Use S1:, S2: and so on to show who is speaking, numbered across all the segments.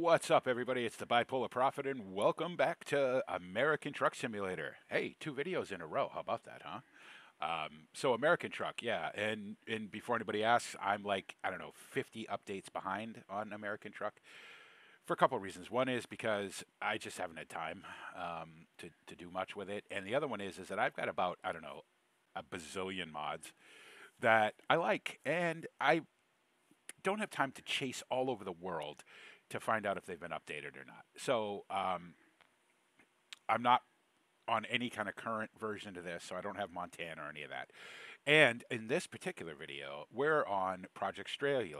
S1: What's up, everybody? It's the Bipolar Prophet, and welcome back to American Truck Simulator. Hey, 2 videos in a row. How about that, huh? So American Truck, yeah. And before anybody asks, I'm like, I don't know, 50 updates behind on American Truck for a couple of reasons. One is because I just haven't had time to do much with it, and the other one is that I've got about, I don't know, a bazillion mods that I like, and I don't have time to chase all over the world to find out if they've been updated or not. So I'm not on any kind of current version of this, so I don't have Montana or any of that. And in this particular video, we're on Project Straylia.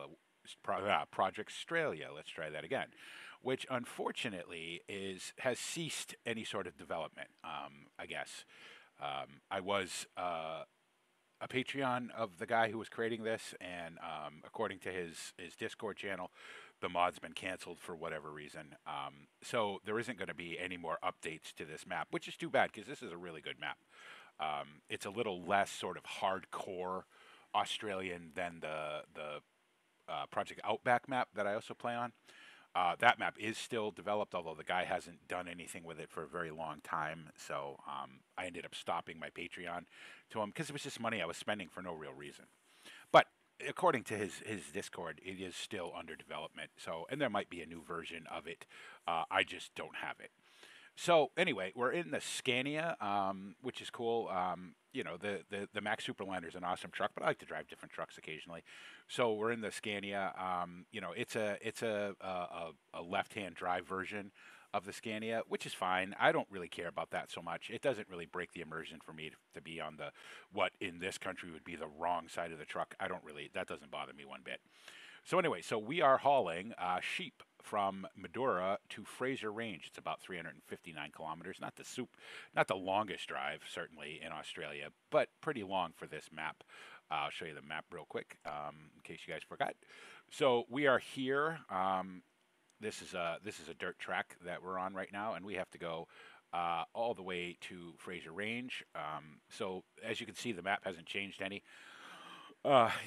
S1: Project Straylia. Let's try that again, which unfortunately has ceased any sort of development. I guess I was a Patreon of the guy who was creating this, and according to his Discord channel, the mod's been canceled for whatever reason. So there isn't going to be any more updates to this map, which is too bad because this is a really good map. It's a little less sort of hardcore Australian than the Project Outback map that I also play on. That map is still developed, although the guy hasn't done anything with it for a very long time. So I ended up stopping my Patreon to him because it was just money I was spending for no real reason. But according to his Discord, it is still under development. So, and there might be a new version of it. I just don't have it. So anyway, we're in the Scania, which is cool. You know, the Mack Superliner is an awesome truck, but I like to drive different trucks occasionally. So we're in the Scania. You know, it's a left-hand drive version of the Scania, which is fine. I don't really care about that so much. It doesn't really break the immersion for me to be on the what in this country would be the wrong side of the truck. That doesn't bother me one bit. So anyway, so we are hauling sheep from Madura to Fraser Range. It's about 359 kilometers. Not the longest drive, certainly, in Australia, but pretty long for this map. I'll show you the map real quick, in case you guys forgot. So we are here. This is a dirt track that we're on right now, and we have to go all the way to Fraser Range. So as you can see, the map hasn't changed any.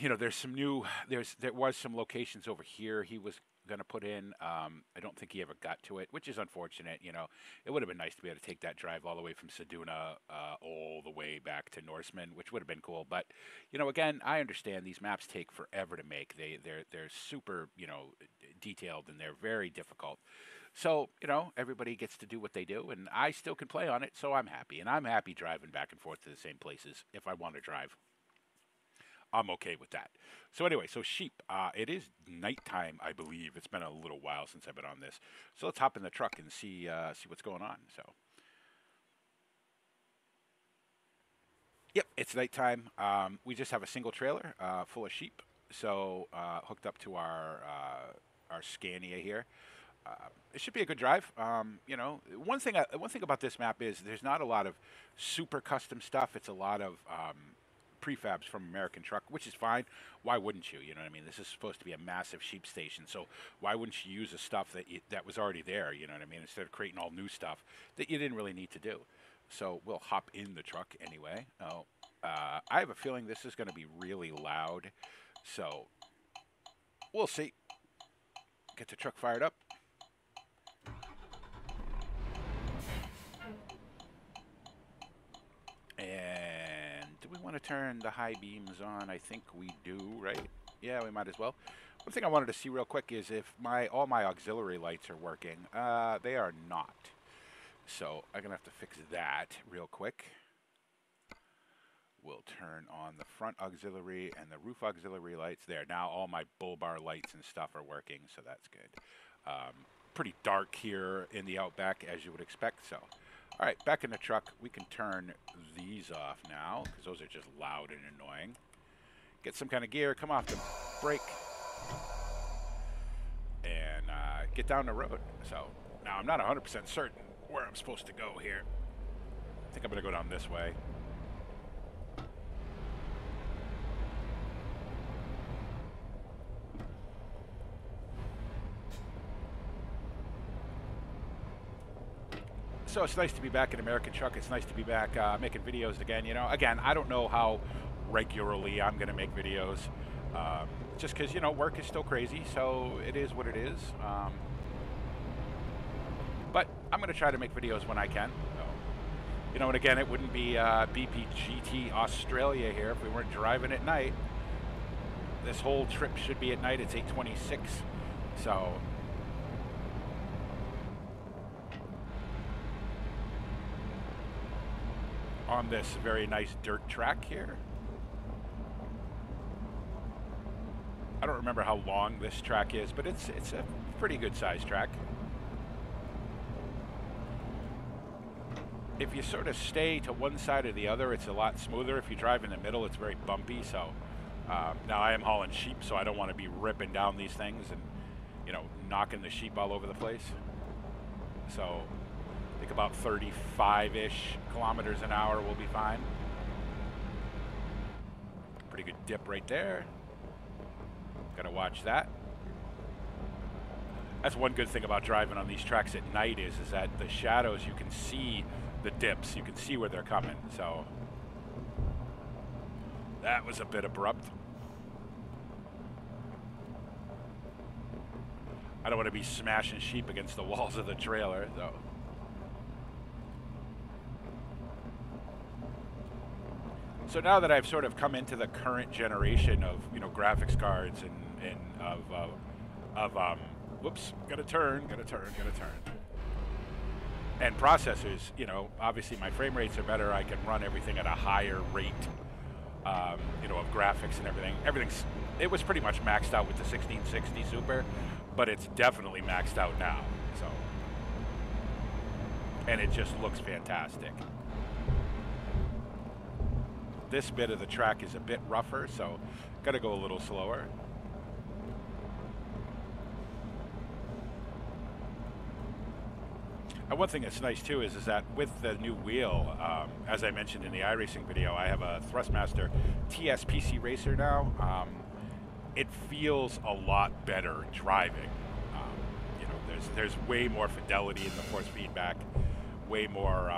S1: You know, there was some locations over here he was going to put in. I don't think he ever got to it, which is unfortunate. You know, it would have been nice to be able to take that drive all the way from Seduna all the way back to Norseman, which would have been cool. But, you know, again, I understand these maps take forever to make. They're super, you know, detailed, and they're very difficult. So, you know, everybody gets to do what they do, and I still can play on it, so I'm happy. And I'm happy driving back and forth to the same places if I want to drive. I'm okay with that. So anyway, so sheep. It is nighttime, I believe. It's been a little while since I've been on this. So let's hop in the truck and see what's going on. So, yep, it's nighttime. We just have a single trailer full of sheep. So hooked up to our Scania here. It should be a good drive. You know, one thing about this map is there's not a lot of super custom stuff. It's a lot of prefabs from American Truck, which is fine. Why wouldn't you? You know what I mean? This is supposed to be a massive sheep station, so why wouldn't you use the stuff that was already there? You know what I mean? Instead of creating all new stuff that you didn't really need to do. So we'll hop in the truck anyway. Oh, I have a feeling this is going to be really loud, so we'll see. Get the truck fired up. And do we want to turn the high beams on? I think we do, right? Yeah, we might as well. One thing I wanted to see real quick is if all my auxiliary lights are working. They are not. So I'm going to have to fix that real quick. We'll turn on the front auxiliary and the roof auxiliary lights there. Now all my bull bar lights and stuff are working, so that's good. Pretty dark here in the Outback, as you would expect, so... All right, back in the truck. We can turn these off now because those are just loud and annoying. Get some kind of gear, come off the brake, and get down the road. So now I'm not 100% certain where I'm supposed to go here. I think I'm going to go down this way. So it's nice to be back in American Truck. It's nice to be back making videos again. You know, again, I don't know how regularly I'm going to make videos. Just because, you know, work is still crazy, so it is what it is. But I'm going to try to make videos when I can. So, you know, and again, it wouldn't be BPGT Australia here if we weren't driving at night. This whole trip should be at night. It's 8:26. So on this very nice dirt track here. I don't remember how long this track is, but it's a pretty good sized track. If you sort of stay to one side or the other, it's a lot smoother. If you drive in the middle, it's very bumpy. So now I am hauling sheep, so I don't want to be ripping down these things and, you know, knocking the sheep all over the place. So I think about 35-ish kilometers an hour will be fine. Pretty good dip right there. Gotta watch that. That's one good thing about driving on these tracks at night is that the shadows, you can see the dips, you can see where they're coming. So that was a bit abrupt. I don't want to be smashing sheep against the walls of the trailer, though. So now that I've sort of come into the current generation of, you know, graphics cards and whoops, gotta turn. And processors, you know, obviously my frame rates are better. I can run everything at a higher rate, you know, of graphics and everything. It was pretty much maxed out with the 1660 Super, but it's definitely maxed out now. So, and it just looks fantastic. This bit of the track is a bit rougher, so gotta go a little slower. And one thing that's nice too is that with the new wheel, as I mentioned in the iRacing video, I have a Thrustmaster TS PC Racer now. It feels a lot better driving. You know, there's way more fidelity in the force feedback, way more,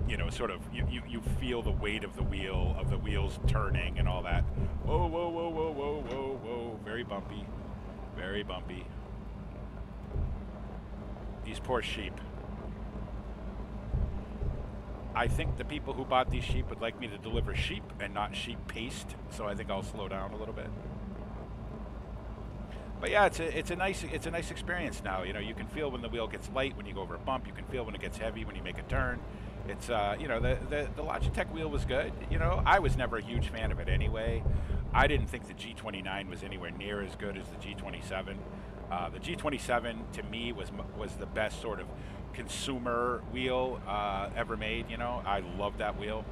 S1: you know, sort of, you feel the weight of the wheels turning and all that. Whoa, whoa, whoa, whoa, whoa, whoa, whoa. Very bumpy. Very bumpy. These poor sheep. I think the people who bought these sheep would like me to deliver sheep and not sheep paste, so I think I'll slow down a little bit. But yeah, it's a nice experience now. You know, you can feel when the wheel gets light when you go over a bump. You can feel when it gets heavy when you make a turn. It's you know, the Logitech wheel was good. You know, I was never a huge fan of it anyway. I didn't think the G29 was anywhere near as good as the G27. The G27 to me was the best sort of consumer wheel ever made. You know, I love that wheel.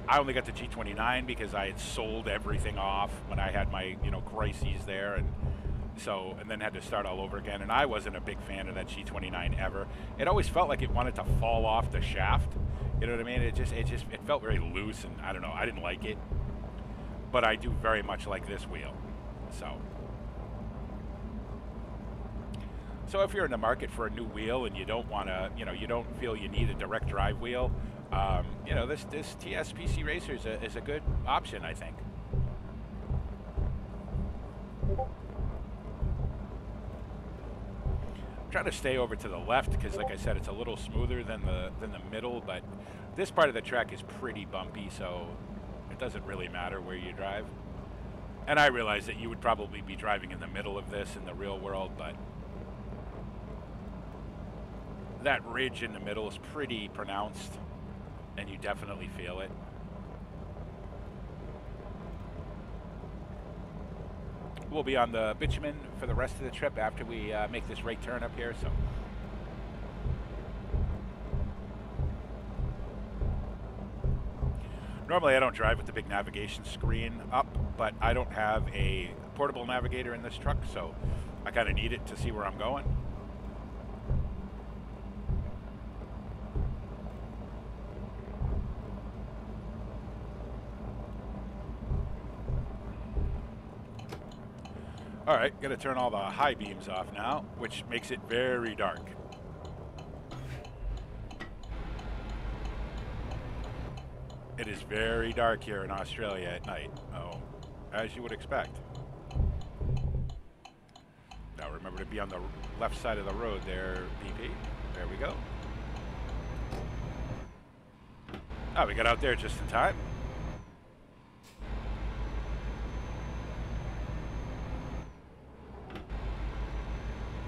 S1: I only got the G29 because I had sold everything off when I had my, you know, crises there, and then had to start all over again. And I wasn't a big fan of that G29 ever. It always felt like it wanted to fall off the shaft. You know what I mean? It felt very loose, and I don't know. I didn't like it, but I do very much like this wheel. So if you're in the market for a new wheel and you don't want to, you know, you don't feel you need a direct drive wheel, you know, this TS PC Racer is a good option, I think. I'm trying to stay over to the left because, like I said, it's a little smoother than the middle, but this part of the track is pretty bumpy, so it doesn't really matter where you drive. And I realize that you would probably be driving in the middle of this in the real world, but that ridge in the middle is pretty pronounced, and you definitely feel it. We'll be on the bitumen for the rest of the trip after we make this right turn up here. So, normally I don't drive with the big navigation screen up, but I don't have a portable navigator in this truck, so I kind of need it to see where I'm going. All right, got to turn all the high beams off now, which makes it very dark. It is very dark here in Australia at night, as you would expect. Now we're Remember to be on the left side of the road there, BP. There we go. Oh, we got out there just in time.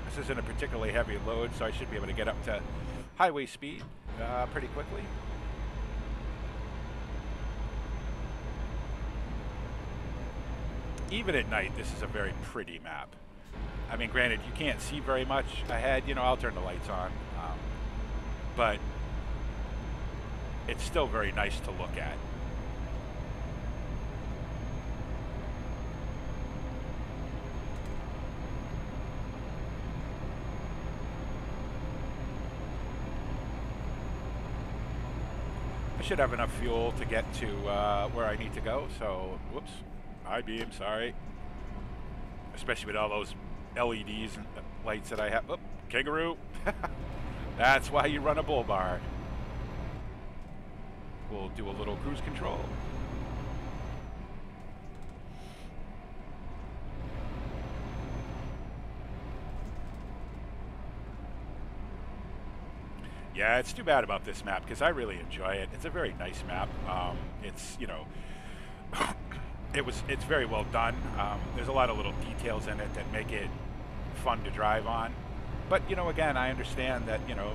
S1: This isn't a particularly heavy load, so I should be able to get up to highway speed pretty quickly. Even at night, this is a very pretty map. I mean, granted, you can't see very much ahead. You know, I'll turn the lights on. But it's still very nice to look at. I should have enough fuel to get to where I need to go, so, whoops, high beam, sorry. Especially with all those LEDs and lights that I have. Oh, kangaroo. That's why you run a bull bar. We'll do a little cruise control. Yeah, it's too bad about this map because I really enjoy it. It's a very nice map. It's, you know, it's very well done. There's a lot of little details in it that make it fun to drive on. But, you know, again, I understand that, you know,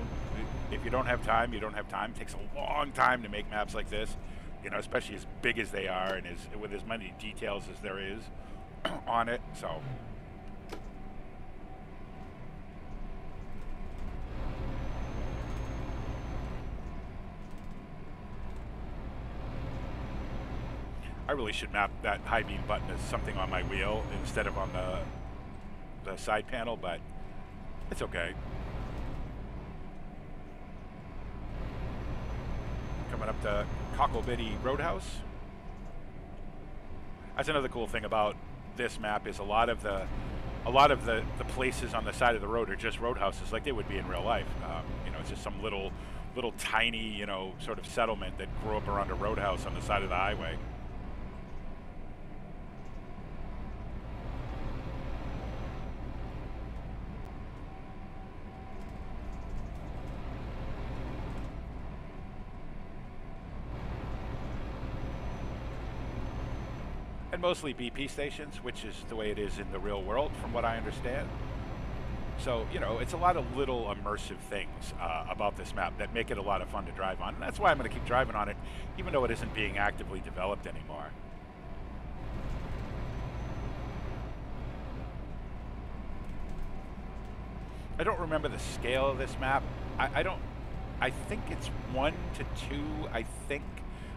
S1: if you don't have time, you don't have time. It takes a long time to make maps like this, you know, especially as big as they are and with as many details as there is on it. So I really should map that high beam button as something on my wheel instead of on the side panel, but it's okay. Coming up to Cocklebiddy Roadhouse. That's another cool thing about this map is a lot of the places on the side of the road are just roadhouses like they would be in real life. You know, it's just some little tiny, you know, sort of settlement that grew up around a roadhouse on the side of the highway. And mostly BP stations, which is the way it is in the real world, from what I understand. So, you know, it's a lot of little immersive things about this map that make it a lot of fun to drive on. And that's why I'm going to keep driving on it, even though it isn't being actively developed anymore. I don't remember the scale of this map. I think it's 1 to 2, I think.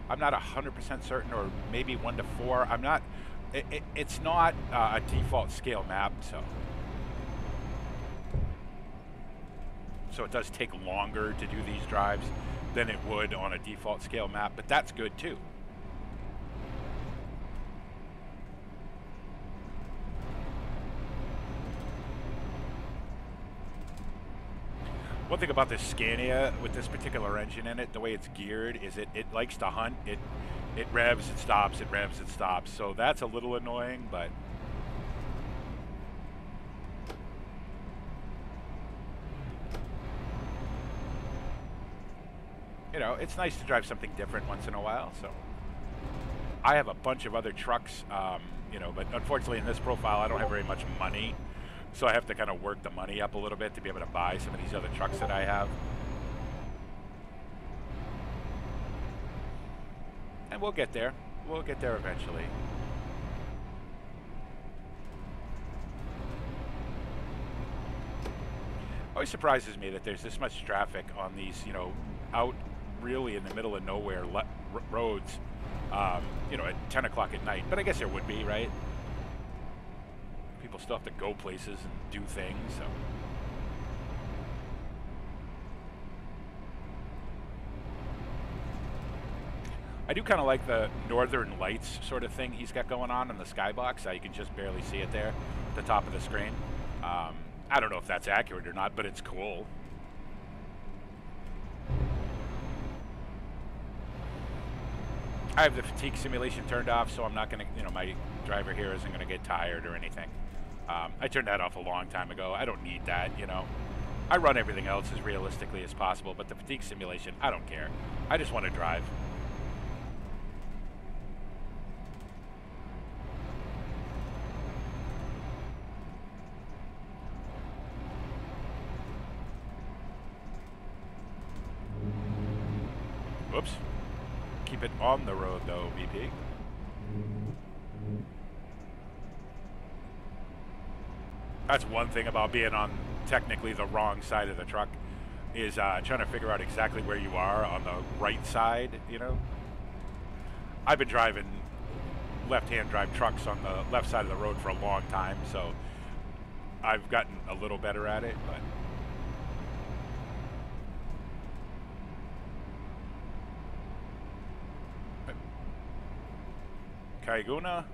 S1: I'm not 100% certain, or maybe 1 to 4. I'm not. It's not a default scale map, so it does take longer to do these drives than it would on a default scale map, but that's good too. One thing about this Scania with this particular engine in it, the way it's geared, is it likes to hunt. It revs, it stops, it revs, it stops. So that's a little annoying, but you know, it's nice to drive something different once in a while. So I have a bunch of other trucks, you know, but unfortunately in this profile I don't have very much money. So I have to kind of work the money up a little bit to be able to buy some of these other trucks that I have. And we'll get there. We'll get there eventually. Always surprises me that there's this much traffic on these, you know, out really in the middle of nowhere roads, you know, at 10 o'clock at night. But I guess there would be, right? People still have to go places and do things, so. I do kind of like the Northern Lights sort of thing he's got going on the skybox. You can just barely see it there at the top of the screen. I don't know if that's accurate or not, but it's cool. I have the fatigue simulation turned off, so I'm not going to, you know, my driver here isn't going to get tired or anything. I turned that off a long time ago. I don't need that, you know. I run everything else as realistically as possible, but the fatigue simulation, I don't care. I just want to drive. Whoops. Keep it on the road, though, VP. That's one thing about being on technically the wrong side of the truck, is trying to figure out exactly where you are on the right side, you know? I've been driving left-hand drive trucks on the left side of the road for a long time, so I've gotten a little better at it, but... Kaiguna,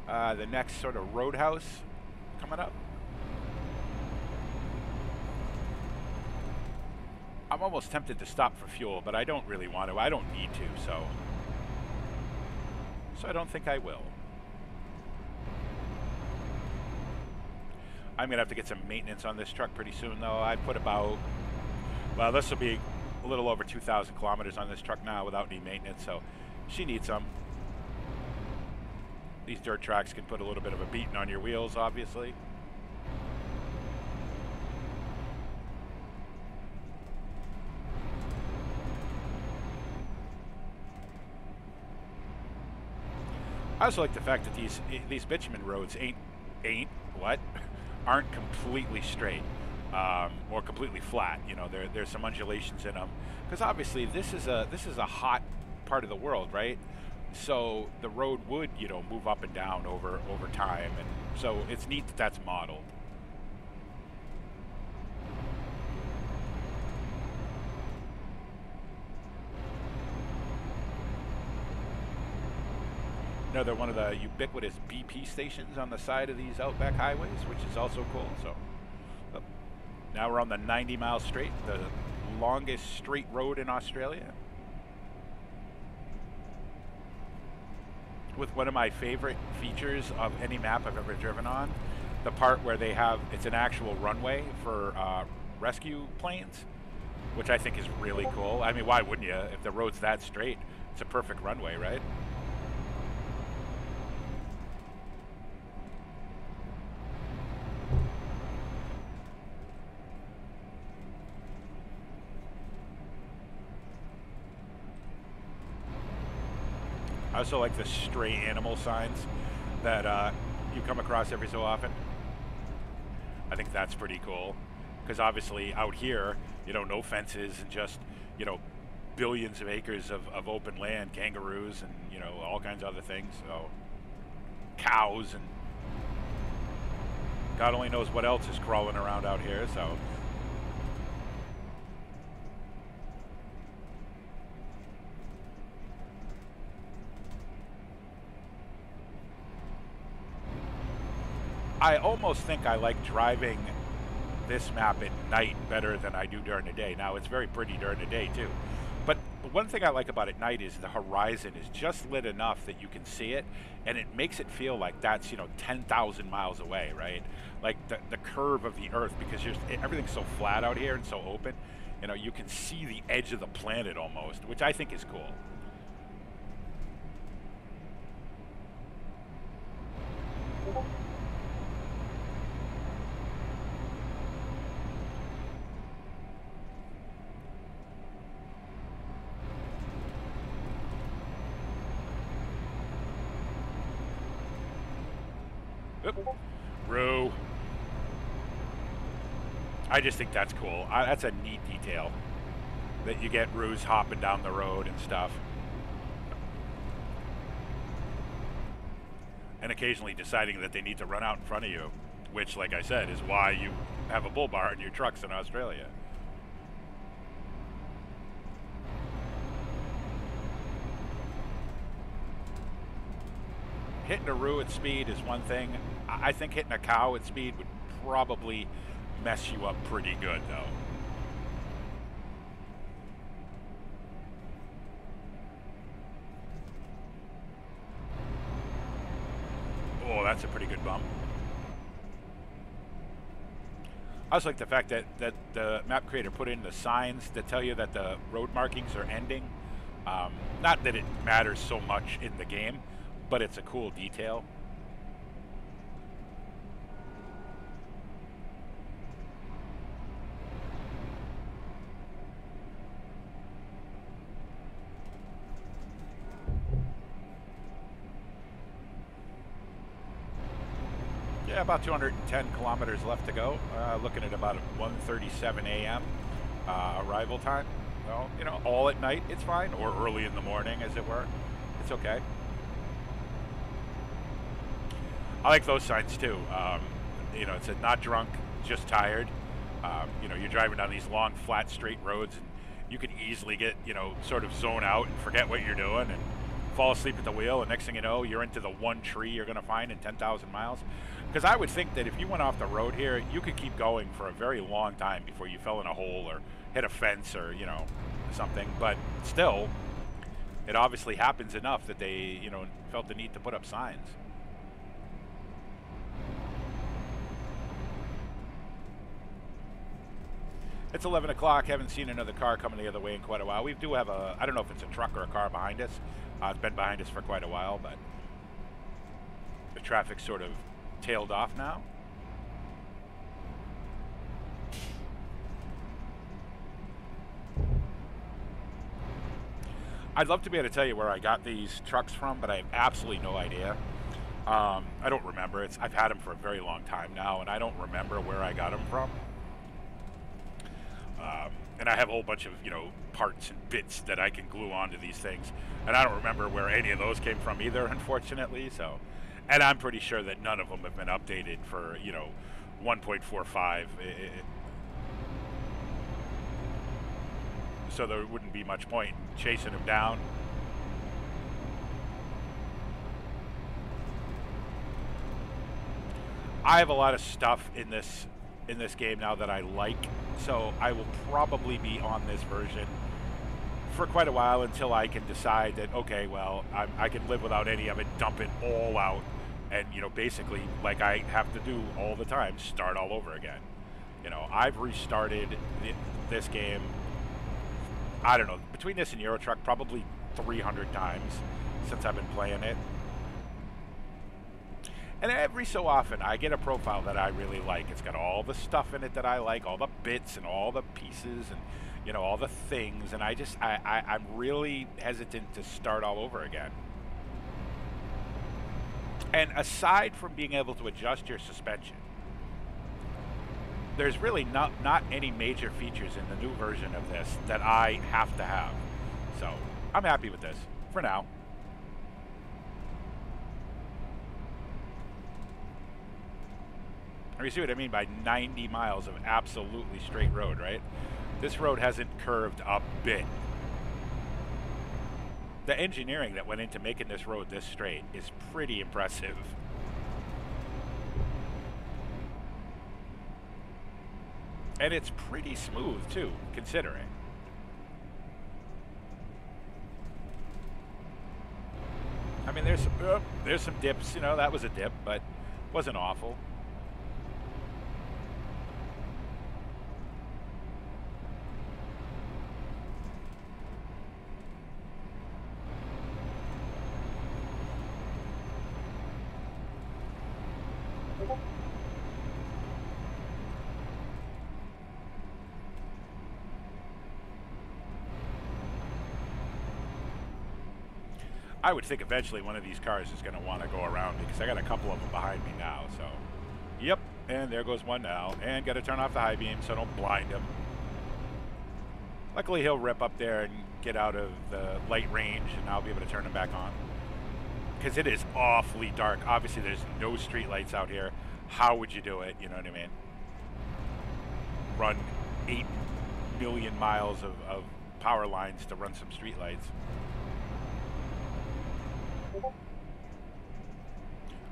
S1: the next sort of roadhouse coming up. I'm almost tempted to stop for fuel, but I don't really want to. I don't need to, so I don't think I will. I'm going to have to get some maintenance on this truck pretty soon, though. I put about, well, this will be a little over 2,000 kilometers on this truck now without any maintenance, so she needs some. These dirt tracks can put a little bit of a beating on your wheels, obviously. I also like the fact that these bitumen roads aren't completely straight or completely flat. You know, there's some undulations in them, because obviously this is a hot part of the world, right? So the road would, you know, move up and down over time, and so it's neat that that's modeled. Another one of the ubiquitous BP stations on the side of these outback highways, which is also cool. So now we're on the 90-mile straight, the longest straight road in Australia, with one of my favorite features of any map I've ever driven on, the part where they have, it's an actual runway for rescue planes, which I think is really cool. I mean, why wouldn't you? If the road's that straight, it's a perfect runway, right? I also like the stray animal signs that you come across every so often. I think that's pretty cool, because obviously out here, you know, no fences and just, you know, billions of acres of open land, kangaroos and, you know, all kinds of other things. So cows, and God only knows what else is crawling around out here. So I almost think I like driving this map at night better than I do during the day. Now, it's very pretty during the day, too. But one thing I like about at night is the horizon is just lit enough that you can see it, and it makes it feel like that's, you know, 10,000 miles away, right? Like the curve of the Earth, because everything's so flat out here and so open, you know, you can see the edge of the planet almost, which I think is cool. Roo. I just think that's cool. That's a neat detail, that you get roos hopping down the road and stuff. And occasionally deciding that they need to run out in front of you, which, like I said, is why you have a bull bar in your trucks in Australia. Hitting a roo at speed is one thing. I think hitting a cow at speed would probably mess you up pretty good, though. Oh, that's a pretty good bump. also like the fact that the map creator put in the signs that tell you that the road markings are ending. Not that it matters so much in the game, but it's a cool detail. Yeah, about 210 kilometers left to go. Looking at about 1:37 a.m. Arrival time. Well, you know, all at night, it's fine, or early in the morning, as it were. It's okay. I like those signs too. You know, it said not drunk, just tired. You know, you're driving down these long, flat, straight roads, and you can easily get, you know, sort of zone out and forget what you're doing and fall asleep at the wheel, and next thing you know, you're into the one tree you're going to find in 10,000 miles. Because I would think that if you went off the road here, you could keep going for a very long time before you fell in a hole or hit a fence or, you know, something. But still, it obviously happens enough that they, you know, felt the need to put up signs. It's 11 o'clock. Haven't seen another car coming the other way in quite a while. We do have a, I don't know if it's a truck or a car behind us. It's been behind us for quite a while, but the traffic's sort of tailed off now. I'd love to be able to tell you where I got these trucks from, but I have absolutely no idea. I don't remember. I've had them for a very long time now, and I don't remember where I got them from. And I have a whole bunch of, you know, parts and bits that I can glue onto these things, and I don't remember where any of those came from either, unfortunately. So, and I'm pretty sure that none of them have been updated for, you know, 1.45. So there wouldn't be much point chasing them down. I have a lot of stuff in this game now that I like, so I will probably be on this version for quite a while until I can decide that, okay, well, I can live without any of it, dump it all out, and, you know, basically, like I have to do all the time, start all over again. You know, I've restarted this game, I don't know, between this and Euro Truck, probably 300 times since I've been playing it. And every so often, I get a profile that I really like. It's got all the stuff in it that I like, all the bits and all the pieces and, you know, all the things. And I'm really hesitant to start all over again. And aside from being able to adjust your suspension, there's really not any major features in the new version of this that I have to have. So I'm happy with this for now. You see what I mean by 90 miles of absolutely straight road, right? This road hasn't curved a bit. The engineering that went into making this road this straight is pretty impressive. And it's pretty smooth too, considering. I mean, there's some dips, you know, that was a dip, but wasn't awful. I would think eventually one of these cars is going to want to go around because I got a couple of them behind me now. So, yep, and there goes one now. And got to turn off the high beam so don't blind him. Luckily, he'll rip up there and get out of the light range, and I'll be able to turn him back on. Because it is awfully dark. Obviously, there's no street lights out here. How would you do it? You know what I mean? Run 8 million miles of power lines to run some street lights.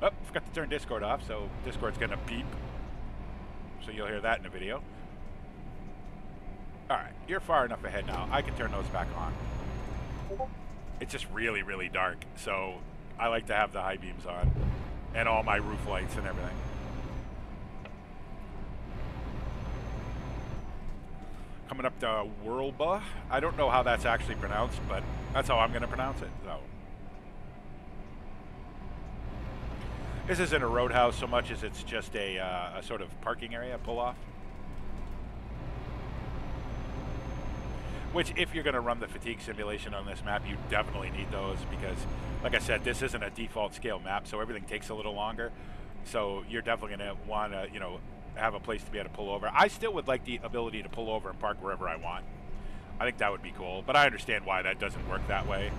S1: Oh, forgot to turn Discord off, so Discord's gonna beep. So you'll hear that in the video. Alright, you're far enough ahead now. I can turn those back on. It's just really, really dark, so I like to have the high beams on. And all my roof lights and everything. coming up to Whirlba. I don't know how that's actually pronounced, but that's how I'm going to pronounce it. So this isn't a roadhouse so much as it's just a sort of parking area, pull-off. Which, if you're going to run the fatigue simulation on this map, you definitely need those because, like I said, this isn't a default scale map, so everything takes a little longer. So you're definitely going to want to, you know, have a place to be able to pull over. I still would like the ability to pull over and park wherever I want. I think that would be cool, but I understand why that doesn't work that way.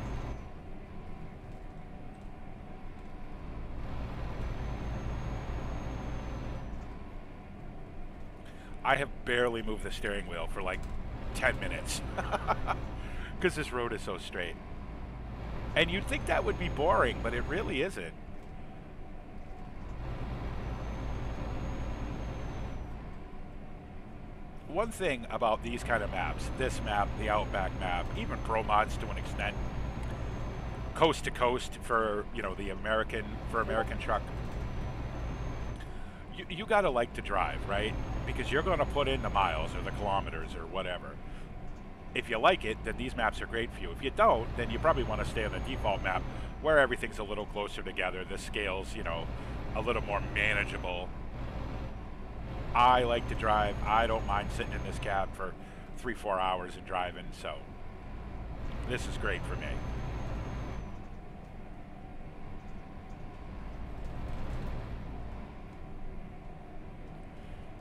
S1: I have barely moved the steering wheel for like 10 minutes because this road is so straight. And you'd think that would be boring, but it really isn't. One thing about these kind of maps, this map, the Outback map, even Pro Mods to an extent, coast to coast for, you know, the American truck, you gotta like to drive, right? Because you're going to put in the miles or the kilometers or whatever. If you like it, then these maps are great for you. If you don't, then you probably want to stay on the default map where everything's a little closer together. The scale's, you know, a little more manageable. I like to drive. I don't mind sitting in this cab for 3-4 hours and driving, so this is great for me.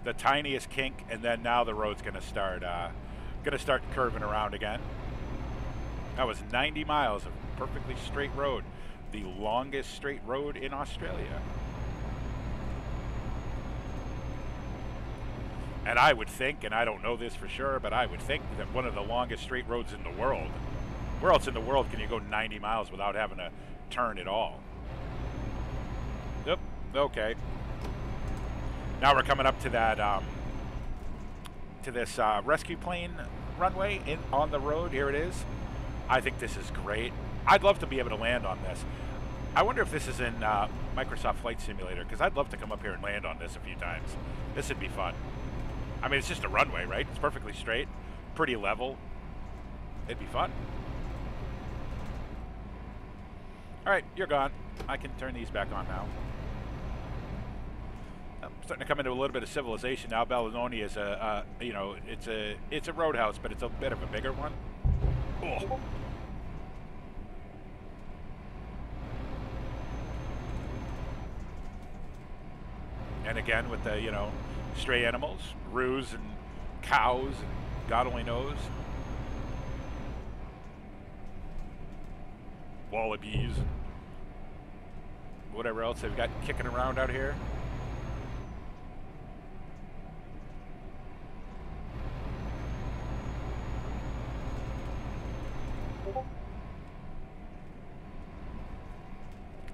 S1: The tiniest kink, and then now the road's gonna start curving around again. That was 90 miles of perfectly straight road, the longest straight road in Australia. And I would think, and I don't know this for sure, but I would think that one of the longest straight roads in the world. Where else in the world can you go 90 miles without having to turn at all? Yep. Okay. Now we're coming up to that, to this rescue plane runway on the road. Here it is. I think this is great. I'd love to be able to land on this. I wonder if this is in Microsoft Flight Simulator, because I'd love to come up here and land on this a few times. This would be fun. I mean, it's just a runway, right? It's perfectly straight, pretty level. It'd be fun. All right, you're gone. I can turn these back on now. I'm starting to come into a little bit of civilization now. Ballononi is you know, it's a roadhouse, but it's a bit of a bigger one. Oh. And again, with the, you know, stray animals, roos and cows, and God only knows. Wallabies, whatever else they've got kicking around out here.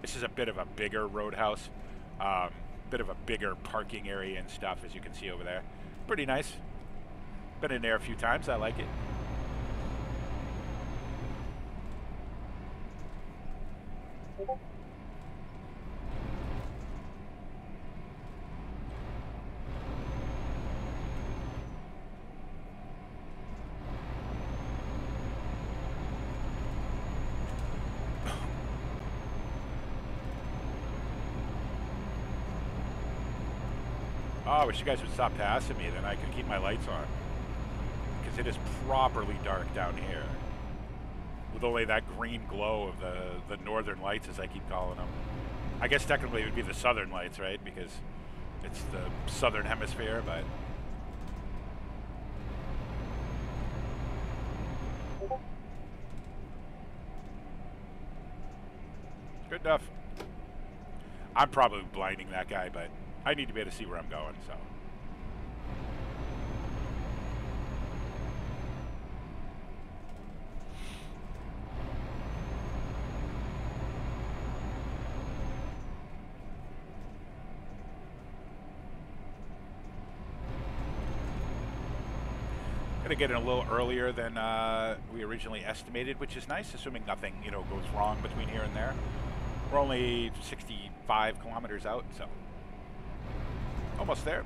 S1: This is a bit of a bigger roadhouse, bit of a bigger parking area and stuff, as you can see over there. Pretty nice. Been in there a few times. I like it. Oh, I wish you guys would stop passing me, then I could keep my lights on. Because it is properly dark down here. With only that green glow of the northern lights, as I keep calling them. I guess technically it would be the southern lights, right? Because it's the southern hemisphere, but... Good enough. I'm probably blinding that guy, but I need to be able to see where I'm going, so. Gonna get in a little earlier than we originally estimated, which is nice, assuming nothing, you know, goes wrong between here and there. We're only 65 kilometers out, so almost there.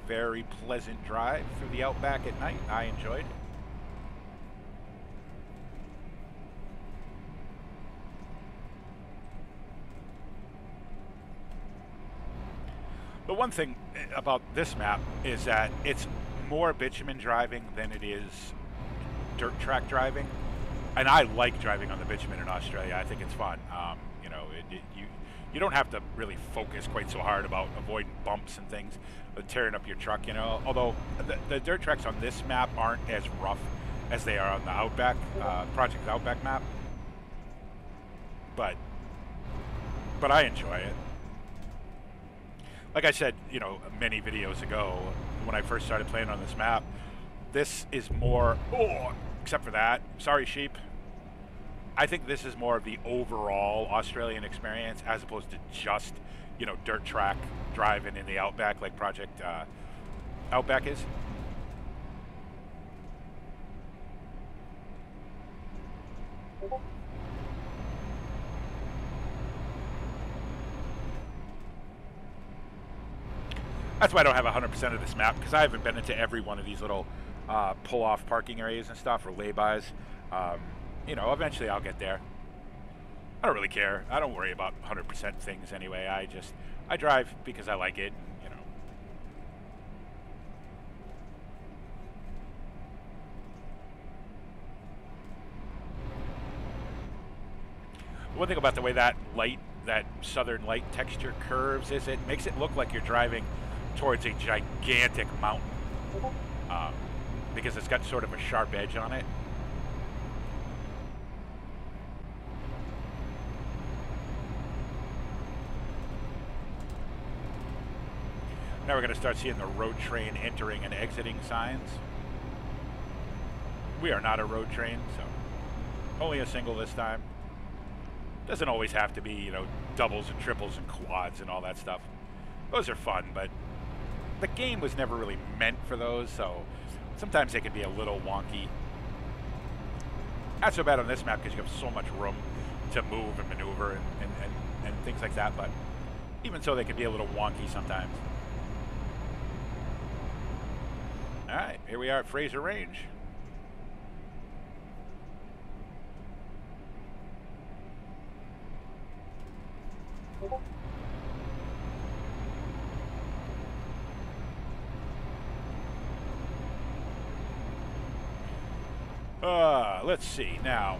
S1: very pleasant drive through the outback at night. I enjoyed. The one thing about this map is that it's more bitumen driving than it is dirt track driving, and I like driving on the bitumen in Australia. I think it's fun. You know, you don't have to really focus quite so hard about avoiding bumps and things, tearing up your truck. You know, although the dirt tracks on this map aren't as rough as they are on the Outback Project Outback map, but I enjoy it. Like I said, you know, many videos ago, when I first started playing on this map, this is more, except for that, sorry sheep, I think this is more of the overall Australian experience as opposed to just, you know, dirt track driving in the Outback like Project Outback is. That's why I don't have 100% of this map, because I haven't been into every one of these little pull-off parking areas and stuff, or lay-bys. You know, eventually I'll get there. I don't really care. I don't worry about 100% things anyway. I drive because I like it, you know. One thing about the way that southern light texture curves is it makes it look like you're driving towards a gigantic mountain, because it's got sort of a sharp edge on it. Now we're going to start seeing the road train entering and exiting signs. We are not a road train, so only a single this time. Doesn't always have to be, you know, doubles and triples and quads and all that stuff. Those are fun, but the game was never really meant for those, so sometimes they can be a little wonky. Not so bad on this map because you have so much room to move and maneuver and things like that, but even so, they can be a little wonky sometimes. All right, here we are at Fraser Range. Let's see now.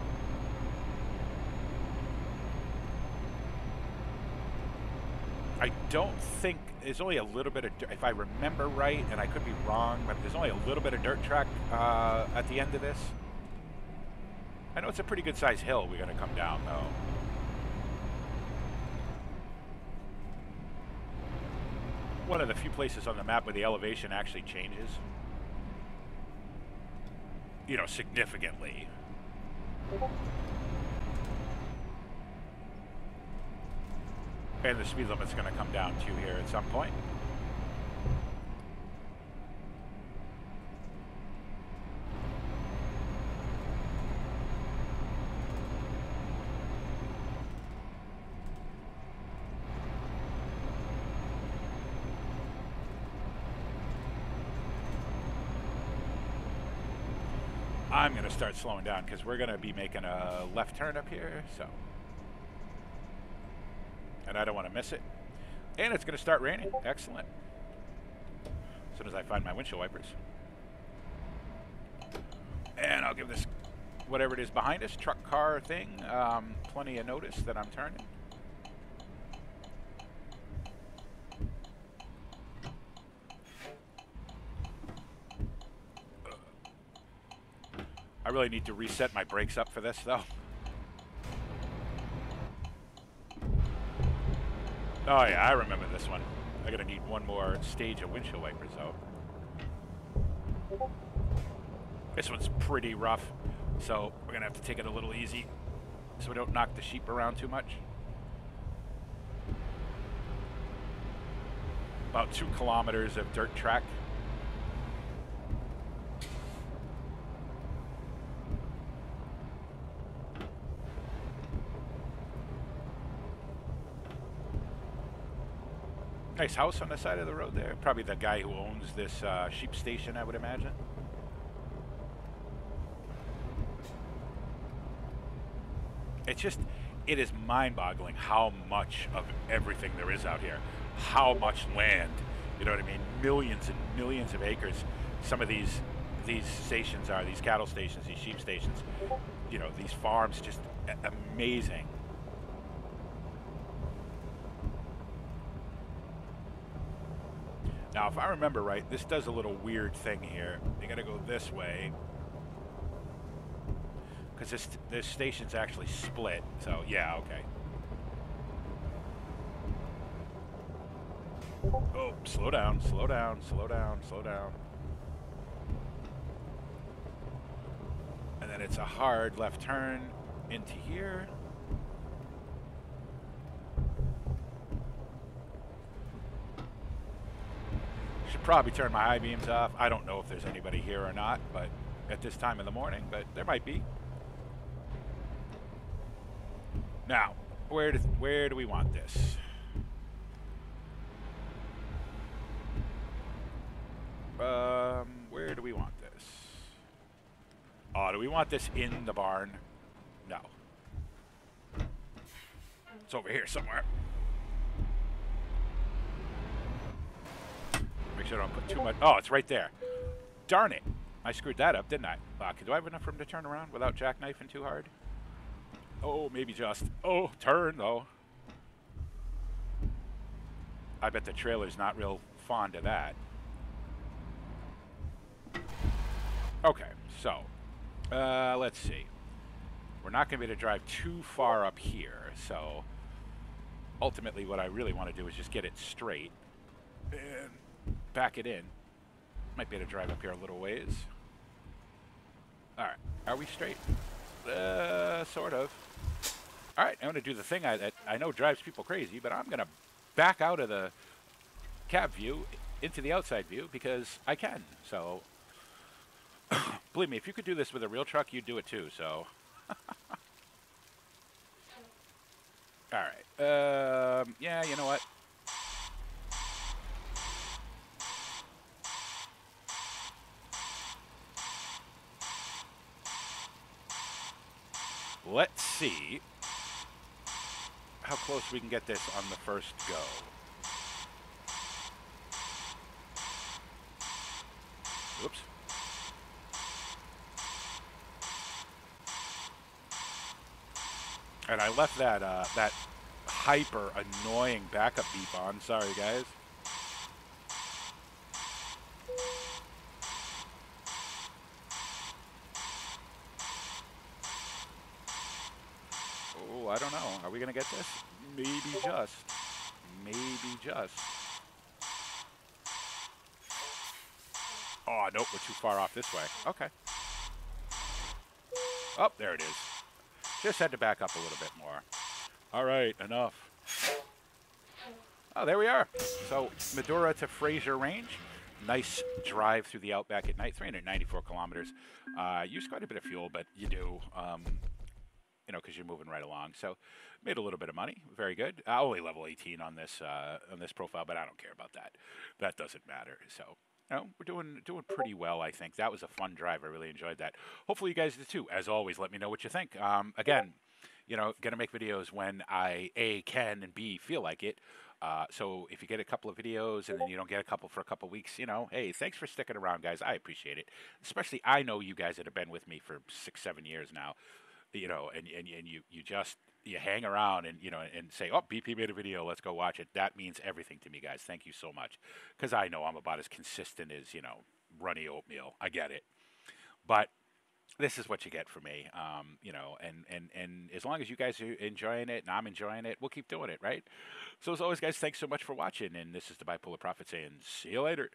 S1: I don't think there's only a little bit of dirt, if I remember right, and I could be wrong, but there's only a little bit of dirt track at the end of this. I know it's a pretty good sized hill we're going to come down though. One of the few places on the map where the elevation actually changes, you know, significantly. And the speed limit's going to come down too here at some point. I'm going to start slowing down because we're going to be making a left turn up here, so. And I don't want to miss it. And it's going to start raining. Excellent. As soon as I find my windshield wipers. And I'll give this, whatever it is behind us, truck car thing, plenty of notice that I'm turning. I really need to reset my brakes up for this, though. Oh, yeah, I remember this one. I'm going to need one more stage of windshield wipers, though. This one's pretty rough, so we're going to have to take it a little easy so we don't knock the sheep around too much. About 2 kilometers of dirt track. Nice house on the side of the road there. Probably the guy who owns this sheep station, I would imagine. It's just, it is mind-boggling how much of everything there is out here. How much land, you know what I mean? Millions and millions of acres. Some of these stations are, these cattle stations, these sheep stations, you know, these farms, just amazing. Now, if I remember right, this does a little weird thing here. You gotta go this way. Because this station's actually split, so yeah, okay. Oh, slow down, slow down, slow down, slow down. And then it's a hard left turn into here. Should probably turn my high beams off. I don't know if there's anybody here or not, but at this time in the morning, but there might be. Now, where do we want this? Where do we want this? Oh, do we want this in the barn? No. It's over here somewhere. Make sure I don't put too much. Oh, it's right there. Darn it. I screwed that up, didn't I? Do I have enough room to turn around without jackknifing too hard? Oh, maybe just. Oh, turn, though. I bet the trailer's not real fond of that. Okay, so, let's see. We're not going to be able to drive too far up here, so ultimately what I really want to do is just get it straight and back it in. Might be able to drive up here a little ways. All right, are we straight? Sort of. All right, I'm going to do the thing that I know drives people crazy, but I'm going to back out of the cab view into the outside view because I can. So, believe me, if you could do this with a real truck, you'd do it too. So, all right. Yeah, you know what? Let's see how close we can get this on the first go. Oops. And I left that that hyper annoying backup beep on. Sorry, guys. Oh, I don't know. Are we gonna get this? Maybe just. Maybe just. Oh, nope, we're too far off this way. Okay. Oh, there it is. Just had to back up a little bit more. All right, enough. Oh, there we are. So, Madura to Fraser range. Nice drive through the outback at night. 394 kilometers. Use quite a bit of fuel, but you do, you know, because you're moving right along. So, made a little bit of money. Very good. Only level 18 on this profile, but I don't care about that. That doesn't matter. So, you know, we're doing pretty well, I think. That was a fun drive. I really enjoyed that. Hopefully you guys did too. As always, let me know what you think. Again, you know, going to make videos when I, A, can, and B, feel like it. So if you get a couple of videos and then you don't get a couple for a couple of weeks, you know, hey, thanks for sticking around, guys. I appreciate it. Especially, I know you guys that have been with me for 6-7 years now, you know, and you just, you hang around and, you know, and say, oh, BP made a video, let's go watch it. That means everything to me, guys. Thank you so much. Because I know I'm about as consistent as, you know, runny oatmeal. I get it. But this is what you get from me, you know, and as long as you guys are enjoying it and I'm enjoying it, we'll keep doing it, right? So as always, guys, thanks so much for watching, and this is the Bipolar Prophet saying, see you later.